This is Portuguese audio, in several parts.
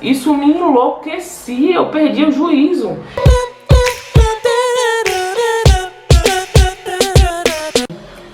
isso me enlouquecia, eu perdi o juízo.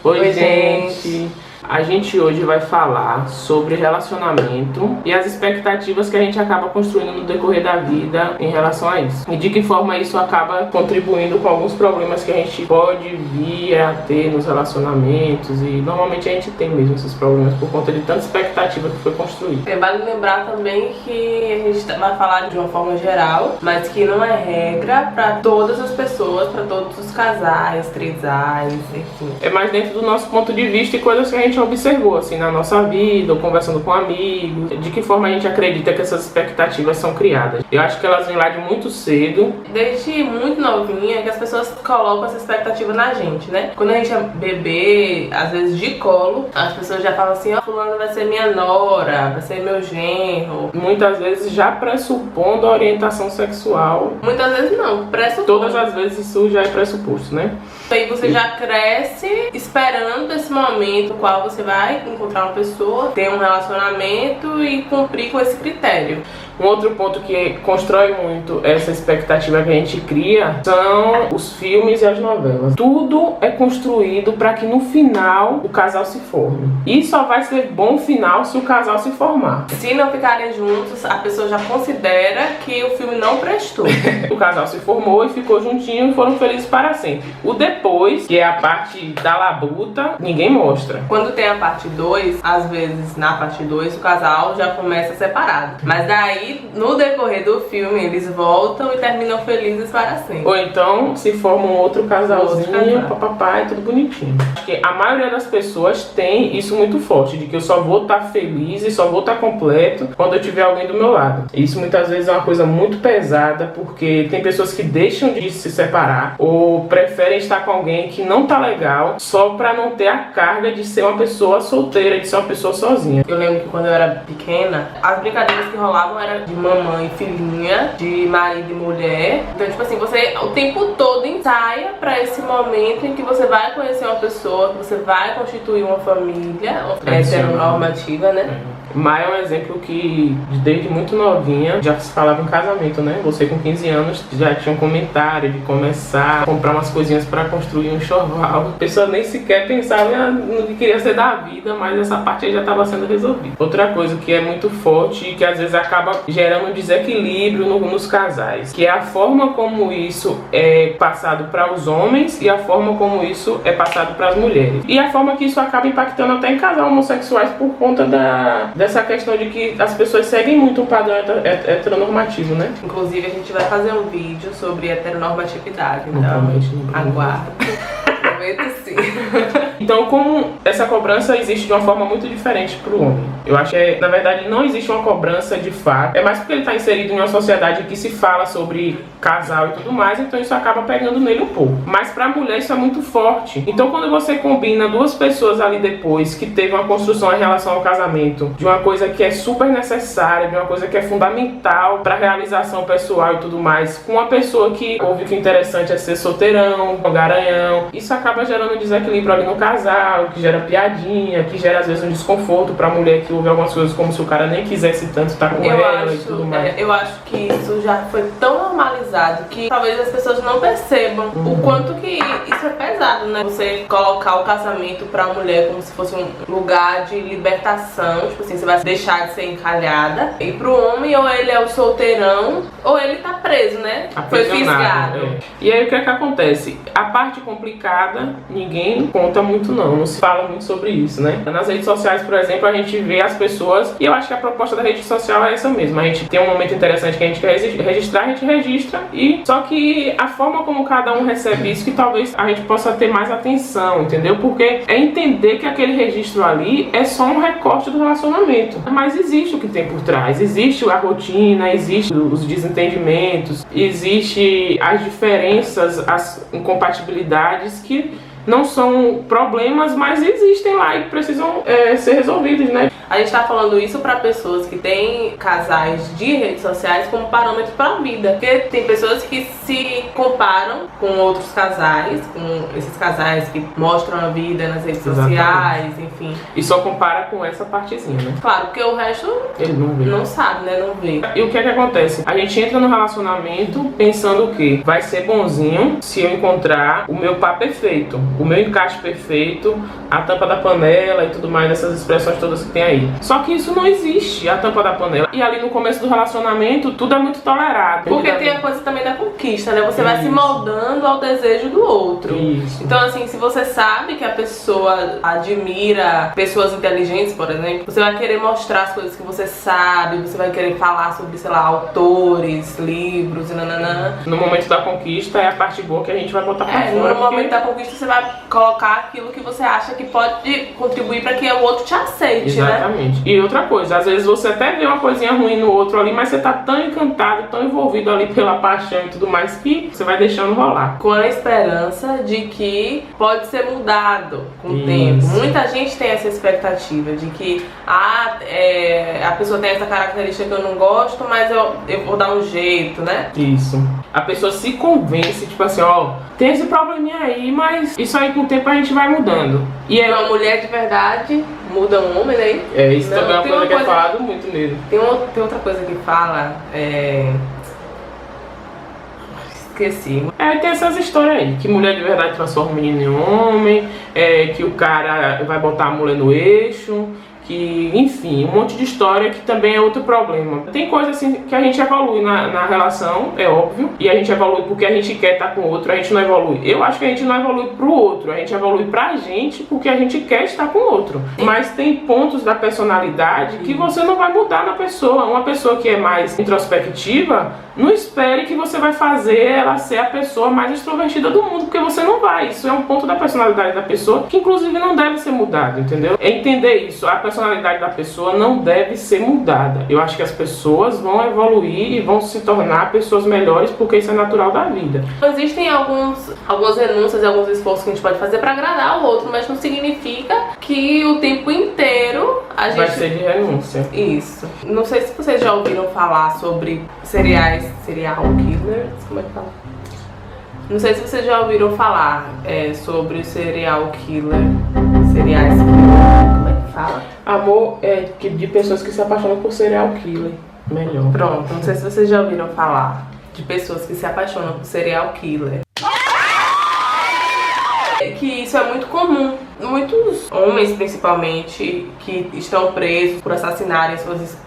Oi, gente! A gente hoje vai falar sobre relacionamento e as expectativas que a gente acaba construindo no decorrer da vida em relação a isso. E de que forma isso acaba contribuindo com alguns problemas que a gente pode vir a ter nos relacionamentos. E normalmente a gente tem mesmo esses problemas por conta de tanta expectativa que foi construída. Vale lembrar também que a gente vai falar de uma forma geral, mas que não é regra para todas as pessoas, para todos os casais, trisais, enfim. É mais dentro do nosso ponto de vista e coisas que a gente observou assim na nossa vida, ou conversando com amigos, de que forma a gente acredita que essas expectativas são criadas. Eu acho que elas vêm lá de muito cedo. Desde muito novinha que as pessoas colocam essa expectativa na gente, né? Quando a gente é bebê, às vezes de colo, as pessoas já falam assim, ó, fulano vai ser minha nora, vai ser meu genro. Muitas vezes já pressupondo a orientação sexual. Muitas vezes não, pressupondo. Todas as vezes isso já é pressuposto, né? Aí você já cresce esperando esse momento no qual você vai encontrar uma pessoa, ter um relacionamento e cumprir com esse critério. Um outro ponto que constrói muito essa expectativa que a gente cria são os filmes e as novelas. Tudo é construído para que no final o casal se forme. E só vai ser bom final se o casal se formar. Se não ficarem juntos, a pessoa já considera que o filme não prestou. O casal se formou e ficou juntinho e foram felizes para sempre. O depois, que é a parte da labuta, ninguém mostra. Quando tem a parte 2, às vezes na parte 2 o casal já começa separado. Mas daí, no decorrer do filme, eles voltam e terminam felizes para sempre. Ou então se forma um outro casalzinho, papapá, e tudo bonitinho. Acho que a maioria das pessoas tem isso muito forte, de que eu só vou estar feliz e só vou estar completo quando eu tiver alguém do meu lado. Isso muitas vezes é uma coisa muito pesada, porque tem pessoas que deixam de se separar ou preferem estar com alguém que não tá legal só pra não ter a carga de ser uma pessoa solteira, de ser uma pessoa sozinha. Eu lembro que quando eu era pequena, as brincadeiras que rolavam eram de mamãe e filhinha, de marido e mulher. Então, tipo assim, você o tempo todo ensaia pra esse momento em que você vai conhecer uma pessoa, que você vai constituir uma família heteronormativa, né? Maia é um exemplo que desde muito novinha já se falava em casamento, né? Você com 15 anos já tinha um comentário de começar a comprar umas coisinhas pra construir um enxoval. A pessoa nem sequer pensava no que queria ser da vida, mas essa parte aí já estava sendo resolvida. Outra coisa que é muito forte e que às vezes acaba gerando um desequilíbrio nos casais, que é a forma como isso é passado para os homens e a forma como isso é passado para as mulheres. E a forma que isso acaba impactando até em casais homossexuais por conta dessa questão de que as pessoas seguem muito um padrão heteronormativo, né? Inclusive a gente vai fazer um vídeo sobre heteronormatividade, então aguarda. Prometo sim. Então, como essa cobrança existe de uma forma muito diferente para o homem. Eu acho que, na verdade, não existe uma cobrança de fato. É mais porque ele está inserido em uma sociedade que se fala sobre casal e tudo mais, então isso acaba pegando nele um pouco. Mas para a mulher isso é muito forte. Então, quando você combina duas pessoas ali depois que teve uma construção em relação ao casamento, de uma coisa que é super necessária, de uma coisa que é fundamental para a realização pessoal e tudo mais, com uma pessoa que ouve que o interessante é ser solteirão, garanhão, isso acaba gerando um desequilíbrio ali no casal, que gera piadinha, que gera às vezes um desconforto pra mulher que ouve algumas coisas como se o cara nem quisesse tanto estar com ela e tudo mais. Eu acho que isso já foi tão normalizado que talvez as pessoas não percebam o quanto que isso é pesado, né? Você colocar o casamento pra mulher como se fosse um lugar de libertação, tipo assim, você vai deixar de ser encalhada. E pro homem, ou ele é o solteirão, ou ele tá preso, né? Foi fisgado. E aí o que é que acontece? A parte complicada, ninguém conta muito não se fala muito sobre isso, né? Nas redes sociais, por exemplo, a gente vê as pessoas, e eu acho que a proposta da rede social é essa mesmo. A gente tem um momento interessante que a gente quer registrar, a gente registra, e só que a forma como cada um recebe isso, que talvez a gente possa ter mais atenção, entendeu? Porque é entender que aquele registro ali é só um recorte do relacionamento, mas existe o que tem por trás, existe a rotina, existe os desentendimentos, existe as diferenças, as incompatibilidades que não são problemas, mas existem lá e precisam ser resolvidos, né? A gente tá falando isso pra pessoas que têm casais de redes sociais como parâmetro pra vida. Porque tem pessoas que se comparam com outros casais, com esses casais que mostram a vida nas redes sociais, enfim. E só compara com essa partezinha, né? Claro, porque o resto ele não vê. Não sabe, né? Não vê. E o que é que acontece? A gente entra no relacionamento pensando o quê? Vai ser bonzinho se eu encontrar o meu par perfeito, o meu encaixe perfeito, a tampa da panela e tudo mais, essas expressões todas que tem aí. Só que isso não existe, a tampa da panela. E ali no começo do relacionamento, tudo é muito tolerado. Porque tem a coisa também da conquista, né? Você vai se moldando ao desejo do outro. Isso. Então, assim, se você sabe que a pessoa admira pessoas inteligentes, por exemplo, você vai querer mostrar as coisas que você sabe, você vai querer falar sobre, sei lá, autores, livros e nananã. No momento da conquista é a parte boa que a gente vai botar pra fora. No momento da conquista você vai colocar aquilo que você acha que pode contribuir pra que o outro te aceite, né? Exatamente. E outra coisa, às vezes você até vê uma coisinha ruim no outro ali, mas você tá tão encantado, tão envolvido ali pela paixão e tudo mais que você vai deixando rolar. Com a esperança de que pode ser mudado com o tempo. Muita gente tem essa expectativa de que a pessoa tem essa característica que eu não gosto, mas eu vou dar um jeito, né? Isso. A pessoa se convence, tipo assim, ó, tem esse probleminha aí, mas isso aí com o tempo a gente vai mudando. E é uma mulher de verdade muda um homem, né? Isso também é uma coisa que é falado muito nele. Tem outra coisa que fala, esqueci. Tem essas histórias aí, que mulher de verdade transforma o menino em homem, que o cara vai botar a mulher no eixo, que, enfim, um monte de história que também é outro problema. Tem coisa assim que a gente evolui na relação, é óbvio, e a gente evolui porque a gente quer estar com o outro, a gente não evolui. Eu acho que a gente não evolui pro outro, a gente evolui pra gente porque a gente quer estar com o outro. Mas tem pontos da personalidade que você não vai mudar na pessoa. Uma pessoa que é mais introspectiva, não espere que você vai fazer ela ser a pessoa mais extrovertida do mundo, porque você não vai. Isso é um ponto da personalidade da pessoa que inclusive não deve ser mudado, entendeu? É entender isso. A personalidade da pessoa não deve ser mudada. Eu acho que as pessoas vão evoluir e vão se tornar pessoas melhores porque isso é natural da vida. Existem algumas renúncias e alguns esforços que a gente pode fazer para agradar o outro, mas não significa que o tempo inteiro a gente... Vai ser de renúncia. Isso. Não sei se vocês já ouviram falar sobre serial killers, como é que fala? Não sei se vocês já ouviram falar sobre serial killer, como é que fala? Amor de pessoas que se apaixonam por serial killer. Melhor. Pronto, não sei se vocês já ouviram falar de pessoas que se apaixonam por serial killer. Que isso é muito comum. Muitos homens, principalmente, que estão presos por assassinarem suas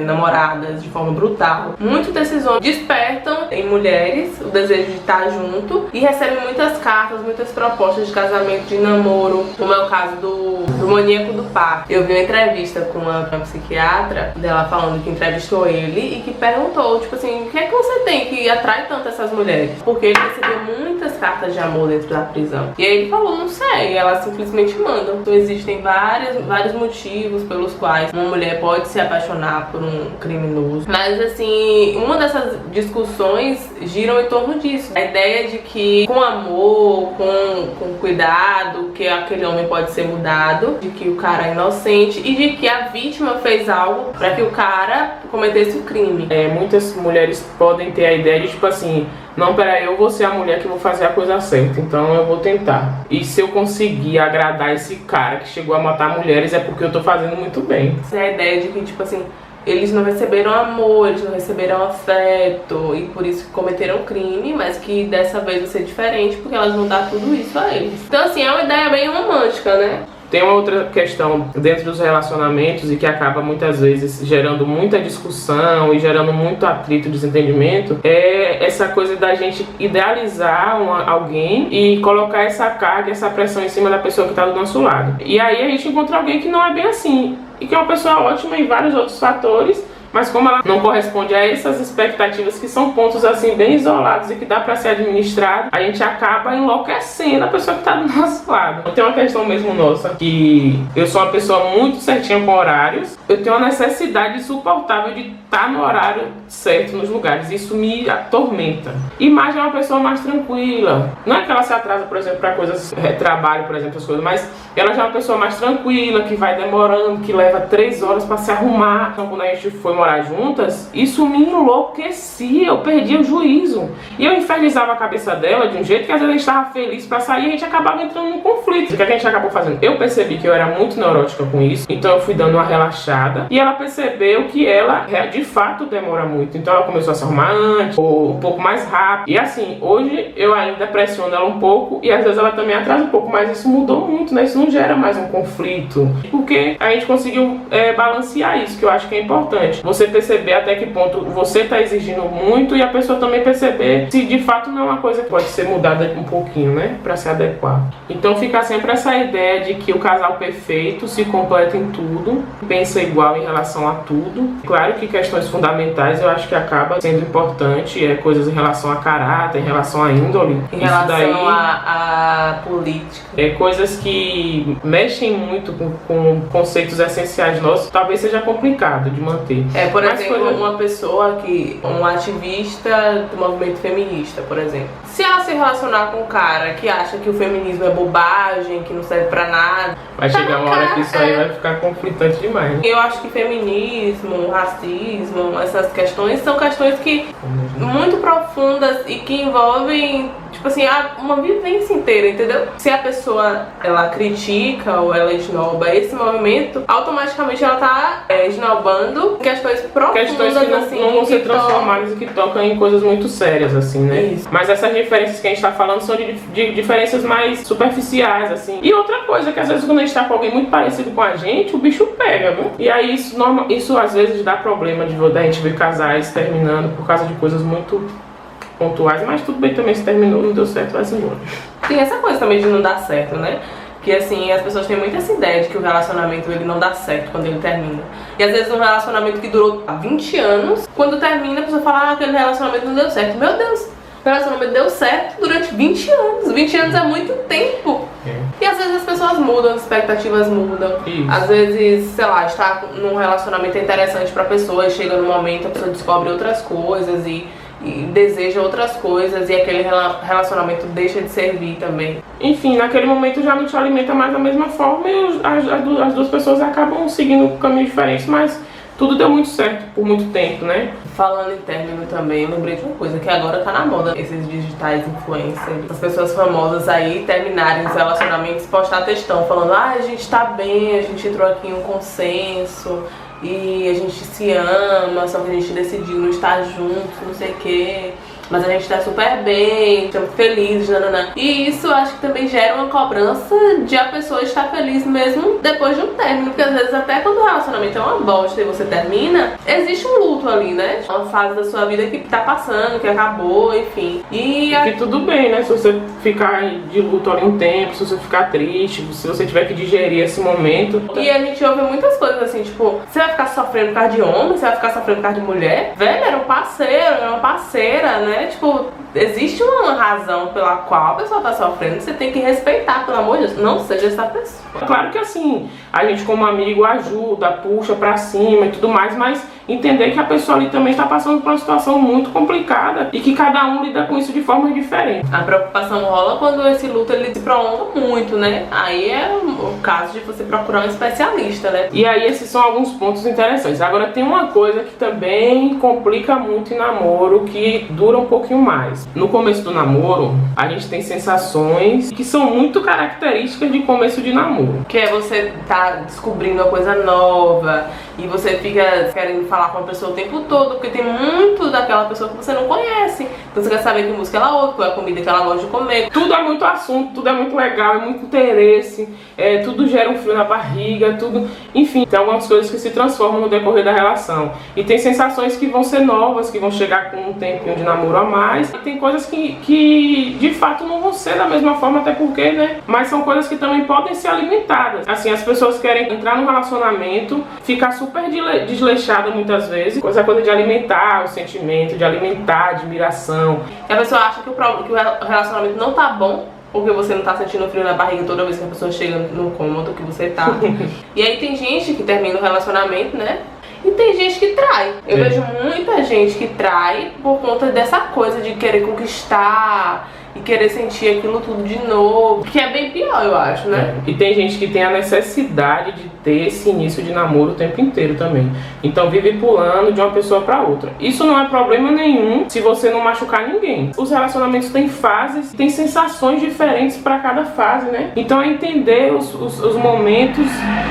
namoradas de forma brutal. Muitos desses homens despertam em mulheres o desejo de estar junto e recebem muitas cartas, muitas propostas de casamento, de namoro, como é o caso do Maníaco do Parque. Eu vi uma entrevista com uma psiquiatra dela falando que entrevistou ele e que perguntou, tipo assim, o que é que você tem que atrai tanto essas mulheres? Porque ele recebeu muitas cartas de amor dentro da prisão. E aí ele falou, não sei, ela simplesmente mandam. Então existem vários motivos pelos quais uma mulher pode se apaixonar por um criminoso. Mas assim, uma dessas discussões giram em torno disso. A ideia de que com amor, com cuidado, que aquele homem pode ser mudado, de que o cara é inocente e de que a vítima fez algo para que o cara cometesse o crime. Muitas mulheres podem ter a ideia de tipo assim, não, peraí, eu vou ser a mulher que vou fazer a coisa certa, então eu vou tentar. E se eu conseguir agradar esse cara que chegou a matar mulheres, é porque eu tô fazendo muito bem. Essa é a ideia de que, tipo assim, eles não receberam amor, eles não receberam afeto e por isso cometeram crime, mas que dessa vez vai ser diferente porque elas vão dar tudo isso a eles. Então assim, é uma ideia bem romântica, né? Tem uma outra questão dentro dos relacionamentos e que acaba muitas vezes gerando muita discussão e gerando muito atrito e desentendimento, é essa coisa da gente idealizar alguém e colocar essa carga, essa pressão em cima da pessoa que está do nosso lado. E aí a gente encontra alguém que não é bem assim e que é uma pessoa ótima em vários outros fatores, mas como ela não corresponde a essas expectativas que são pontos assim bem isolados e que dá para ser administrado, a gente acaba enlouquecendo a pessoa que está do nosso lado. Tem uma questão mesmo nossa, que eu sou uma pessoa muito certinha com horários, eu tenho uma necessidade insuportável de tá no horário certo nos lugares. Isso me atormenta. E Marge é uma pessoa mais tranquila. Não é que ela se atrasa, por exemplo, para coisas, trabalho, por exemplo, as coisas, mas ela já é uma pessoa mais tranquila, que vai demorando, que leva 3 horas para se arrumar. Então, quando a gente foi morar juntas, isso me enlouquecia, eu perdia o juízo. E eu infernizava a cabeça dela de um jeito que às vezes a gente estava feliz para sair e a gente acabava entrando num conflito. O que a gente acabou fazendo? Eu percebi que eu era muito neurótica com isso, então eu fui dando uma relaxada e ela percebeu que ela de fato demora muito. Então ela começou a se arrumar antes, ou um pouco mais rápido. E assim, hoje eu ainda pressiono ela um pouco e às vezes ela também atrasa um pouco, mas isso mudou muito, né? Isso não gera mais um conflito, porque a gente conseguiu balancear isso, que eu acho que é importante. Você perceber até que ponto você está exigindo muito e a pessoa também perceber se de fato não é uma coisa que pode ser mudada um pouquinho, né? Para se adequar. Então fica sempre essa ideia de que o casal perfeito se completa em tudo, pensa igual em relação a tudo. Claro que questões fundamentais eu acho que acaba sendo importante, coisas em relação a caráter, em relação a índole. Em relação a política. Coisas que mexem muito com conceitos essenciais nossos, talvez seja complicado de manter. Por exemplo, uma pessoa um ativista do movimento feminista, por exemplo. Se ela se relacionar com um cara que acha que o feminismo é bobagem, que não serve pra nada, vai chegar uma hora que isso aí vai ficar conflitante demais. Eu acho que feminismo, racismo, essas questões são questões que muito profundas e que envolvem, tipo assim, uma vivência inteira, entendeu? Se a pessoa, ela critica ou ela esnoba esse movimento, automaticamente ela tá esnobando questões profundas, questões que não vão ser transformadas e que tocam em coisas muito sérias, assim, né? Isso. Mas essas diferenças que a gente tá falando são de diferenças mais superficiais, assim. E outra coisa, que às vezes quando a gente tá com alguém muito parecido com a gente, o bicho pega, viu? E aí isso às vezes dá problema da gente ver casais terminando por causa de coisas muito pontuais, mas tudo bem também, se terminou, não deu certo, vai se embora. Tem essa coisa também de não dar certo, né? Porque assim, as pessoas têm muito essa ideia de que o relacionamento ele não dá certo quando ele termina. E às vezes um relacionamento que durou 20 anos, quando termina a pessoa fala, aquele relacionamento não deu certo. Meu Deus, o relacionamento deu certo durante 20 anos. 20 anos é muito tempo. E às vezes as pessoas mudam, as expectativas mudam. Isso. Às vezes, sei lá, estar num relacionamento é interessante pra pessoa e chega num momento a pessoa descobre outras coisas e deseja outras coisas e aquele relacionamento deixa de servir também. Enfim, naquele momento já não te alimenta mais da mesma forma e as duas pessoas acabam seguindo caminhos diferentes, mas tudo deu muito certo por muito tempo, né? Falando em término também, eu lembrei de uma coisa que agora tá na moda, esses digitais influencers, as pessoas famosas aí terminarem os relacionamentos, postar textão falando, a gente tá bem, a gente entrou aqui em um consenso e a gente se ama, só que a gente decidiu não estar juntos, não sei o que, mas a gente tá super bem, estamos felizes, nananã. E isso eu acho que também gera uma cobrança de a pessoa estar feliz mesmo depois de um término, porque às vezes até quando o relacionamento é uma bosta e você termina, existe um luto ali, né? É uma fase da sua vida que tá passando, que acabou, enfim. E que tudo bem, né? Se você ficar de luto ali um tempo, se você ficar triste, se você tiver que digerir esse momento. E a gente ouve muitas coisas assim, tipo, você vai ficar sofrendo por causa de homem, você vai ficar sofrendo por causa de mulher? Velho, era um parceiro, era uma parceira, né? Tipo, existe uma razão pela qual a pessoa tá sofrendo, você tem que respeitar, pelo amor de Deus, não seja essa pessoa. Claro que assim, a gente como amigo ajuda, puxa pra cima e tudo mais, mas entender que a pessoa ali também está passando por uma situação muito complicada e que cada um lida com isso de forma diferente. A preocupação rola quando esse luto ele se prolonga muito, né? Aí é o caso de você procurar um especialista, né? E aí esses são alguns pontos interessantes. Agora tem uma coisa que também complica muito em namoro, que dura um pouquinho mais. No começo do namoro, a gente tem sensações que são muito características de começo de namoro. Que é você tá descobrindo uma coisa nova e você fica querendo falar com a pessoa o tempo todo, porque tem muito daquela pessoa que você não conhece. Então você quer saber que música ela ouve, qual é a comida que ela gosta de comer. Tudo é muito assunto, tudo é muito legal, é muito interesse, tudo gera um frio na barriga, tudo... Enfim, tem algumas coisas que se transformam no decorrer da relação. E tem sensações que vão ser novas, que vão chegar com um tempinho de namoro a mais. E tem coisas que de fato não vão ser da mesma forma, até porque, né? Mas são coisas que também podem ser alimentadas. Assim, as pessoas querem entrar num relacionamento, ficar super desleixada muitas vezes. Essa coisa de alimentar o sentimento, de alimentar a admiração. E a pessoa acha que o relacionamento não tá bom, porque você não tá sentindo frio na barriga toda vez que a pessoa chega no cômodo que você tá. E aí tem gente que termina o relacionamento, né? E tem gente que trai. Eu É. vejo muita gente que trai por conta dessa coisa de querer conquistar e querer sentir aquilo tudo de novo, que é bem pior, eu acho, né? E tem gente que tem a necessidade de ter esse início de namoro o tempo inteiro também. Então vive pulando de uma pessoa pra outra. Isso não é problema nenhum se você não machucar ninguém. Os relacionamentos têm fases, têm sensações diferentes pra cada fase, né? Então é entender os momentos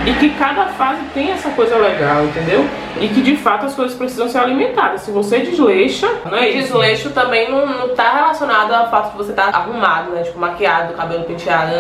e que cada fase tem essa coisa legal, entendeu? E que de fato as coisas precisam ser alimentadas. Se você desleixa, não é isso? Desleixo também não tá relacionado ao fato de você tá arrumado, né? Tipo, maquiado, cabelo penteado.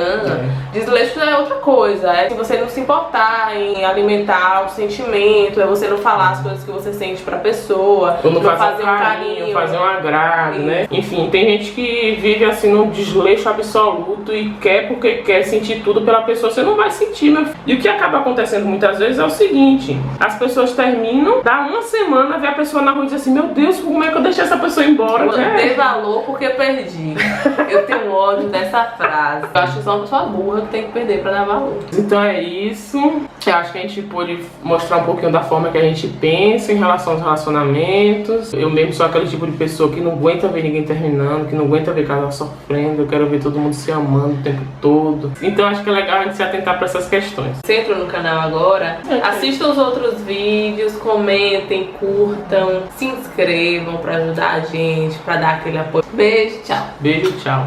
Desleixo é outra coisa. É se você não se importar em alimentar o sentimento, é você não falar as coisas que você sente pra pessoa, Ou não fazer um carinho, fazer um agrado, Isso. né? Enfim, tem gente que vive assim num desleixo absoluto e quer porque quer sentir tudo pela pessoa. Você não vai sentir, meu filho. E o que acaba acontecendo muitas vezes é o seguinte: as pessoas terminam, dá uma semana, vê a pessoa na rua e diz assim: meu Deus, como é que eu deixei essa pessoa embora? Eu Né? dei valor porque perdi. Eu tenho ódio dessa frase. Eu acho que só uma pessoa burra que tem que perder pra dar valor. Então é isso. Eu acho que a gente pôde mostrar um pouquinho da forma que a gente pensa em relação aos relacionamentos. Eu mesmo sou aquele tipo de pessoa que não aguenta ver ninguém terminando, que não aguenta ver casal sofrendo. Eu quero ver todo mundo se amando o tempo todo. Então acho que é legal a gente se atentar pra essas questões. Você entrou no canal agora, assistam os outros vídeos, comentem, curtam, se inscrevam pra ajudar a gente, pra dar aquele apoio. Beijo, tchau. Beijo, tchau.